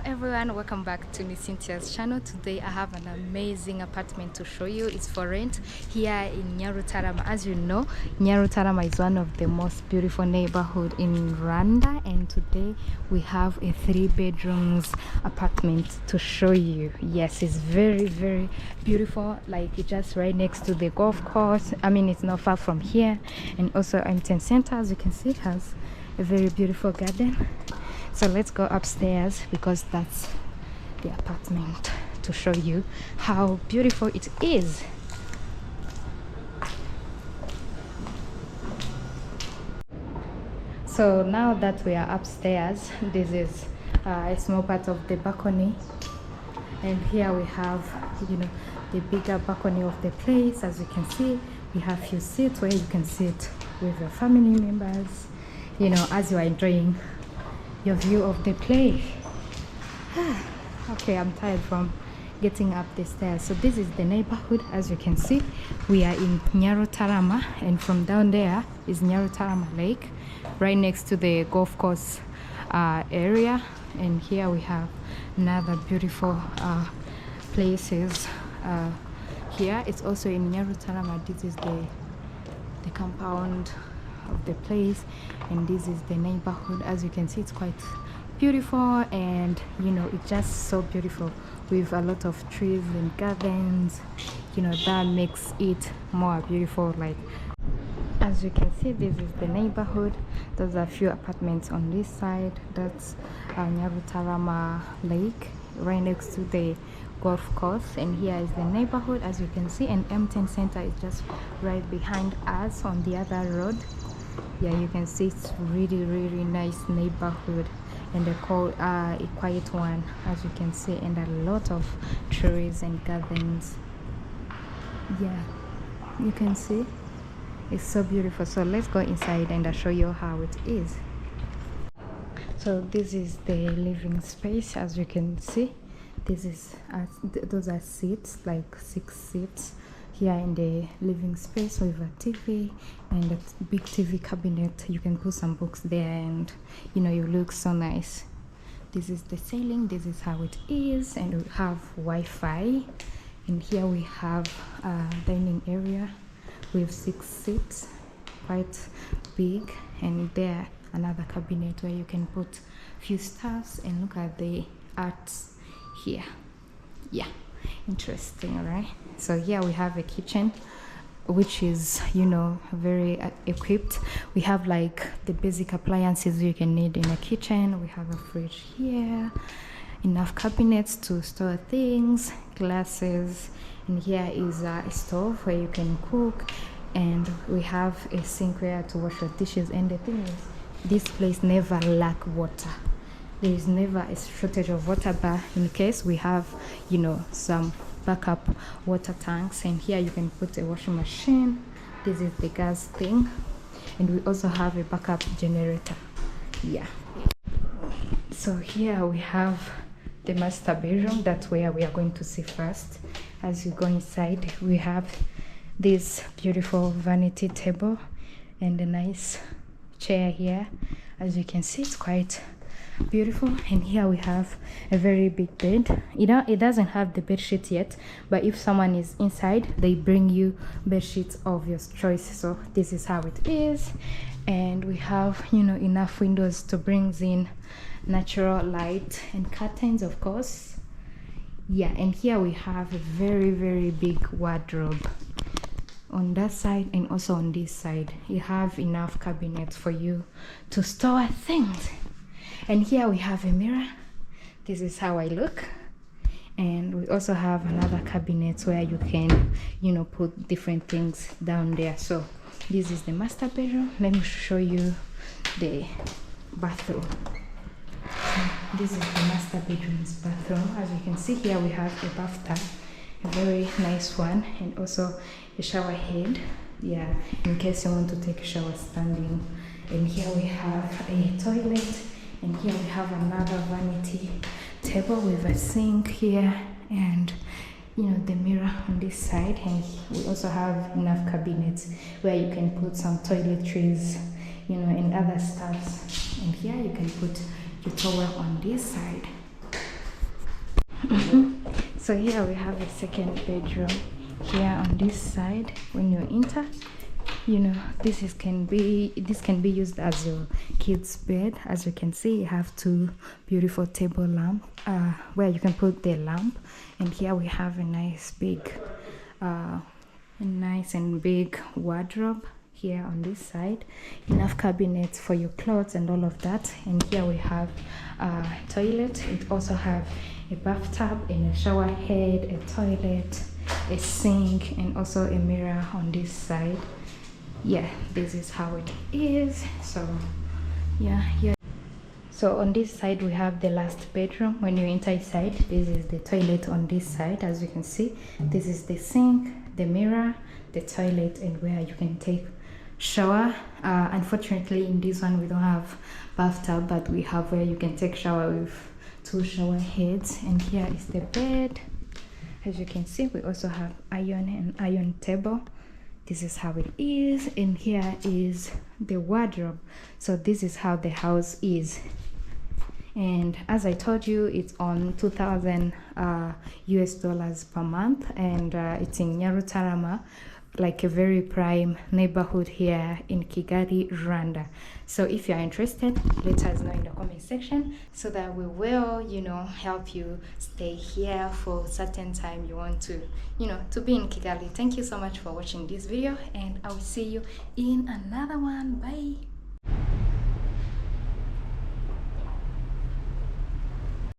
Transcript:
everyone, welcome back to Miss Cynthia's channel. Today I have an amazing apartment to show you. It's for rent here in NYARUTARAMA. As you know, NYARUTARAMA is one of the most beautiful neighborhood in Rwanda, and today we have a 3 bedrooms apartment to show you. Yes, it's very beautiful, like it's just right next to the golf course. I mean, it's not far from here, and also Empton Center, as you can see, has a very beautiful garden. So let's go upstairs because that's the apartment to show you how beautiful it is. So now that we are upstairs, this is a small part of the balcony, and here we have, you know, the bigger balcony of the place. As you can see, we have few seats where you can sit with your family members, you know, as you are enjoying your view of the place. Okay, I'm tired from getting up the stairs. So this is the neighborhood. As you can see, we are in NYARUTARAMA, and from down there is NYARUTARAMA Lake, right next to the golf course area. And here we have another beautiful places here. It's also in NYARUTARAMA. This is the compound of the place, and this is the neighborhood. As you can see, it's quite beautiful, and you know, it's just so beautiful with a lot of trees and gardens, you know, that makes it more beautiful. Like, as you can see, this is the neighborhood. There's a few apartments on this side. That's NYARUTARAMA Lake, right next to the golf course, and here is the neighborhood, as you can see. And Empton Center is just right behind us on the other road. Yeah, you can see it's really nice neighborhood, and a quiet one, as you can see, and a lot of trees and gardens. Yeah, you can see it's so beautiful. So let's go inside and I'll show you how it is. So this is the living space. As you can see, this is those are seats, like 6 seats here in the living space, with a TV and a big TV cabinet. You can put some books there, and you know, you look so nice. This is the ceiling. This is how it is, and we have Wi-Fi. And here we have a dining area with 6 seats, quite big, and there another cabinet where you can put few stuffs. And look at the arts here. Yeah, interesting, right? So here we have a kitchen, which is, you know, very equipped. We have like the basic appliances you can need in a kitchen. We have a fridge here, enough cabinets to store things, glasses, and here is a stove where you can cook, and we have a sink where to wash your dishes. And the thing is, this place never lack water. There is never a shortage of water, but in case we have, you know, some backup water tanks. And here you can put a washing machine. This is the gas thing, and we also have a backup generator. Yeah, so here we have the master bedroom. That's where we are going to see first. As you go inside, we have this beautiful vanity table and a nice chair here. As you can see, it's quite beautiful. And here we have a very big bed. It doesn't have the bed sheet yet, but if someone is inside, they bring you bed sheets of your choice. So this is how it is. And we have, you know, enough windows to bring in natural light, and curtains, of course. Yeah, and here we have a very big wardrobe on that side, and also on this side you have enough cabinets for you to store things. And here we have a mirror. This is how I look. And we also have another cabinet where you can, you know, put different things down there. So this is the master bedroom. Let me show you the bathroom. This is the master bedroom's bathroom. As you can see, here we have a bathtub, a very nice one, and also a shower head, yeah, in case you want to take a shower standing. And here we have a toilet, and here we have another vanity table with a sink here, and you know, the mirror on this side. And we also have enough cabinets where you can put some toiletries, you know, and other stuffs. And here you can put your towel on this side. So here we have a second bedroom. Here on this side, when you enter, you know, this can be used as your kids' bed. As you can see, you have two beautiful table lamp where you can put the lamp. And here we have a nice and big wardrobe. Here on this side, enough cabinets for your clothes and all of that. And here we have a toilet. It also have a bathtub and a shower head, a toilet, a sink, and also a mirror on this side. Yeah, this is how it is. So yeah, so on this side we have the last bedroom. When you enter inside, this is the toilet on this side. As you can see, this is the sink, the mirror, the toilet, and where you can take shower. Unfortunately in this one we don't have bathtub, but we have where you can take shower with two shower heads. And here is the bed. As you can see, we also have iron table. This is how it is. And here is the wardrobe. So this is how the house is. And as I told you, it's on 2,000 US dollars per month, and it's in NYARUTARAMA, like a very prime neighborhood here in Kigali, Rwanda. So if you are interested, let us know in the comment section so that we will, you know, help you stay here for a certain time you want to, you know, to be in Kigali. Thank you so much for watching this video, and I will see you in another one. Bye.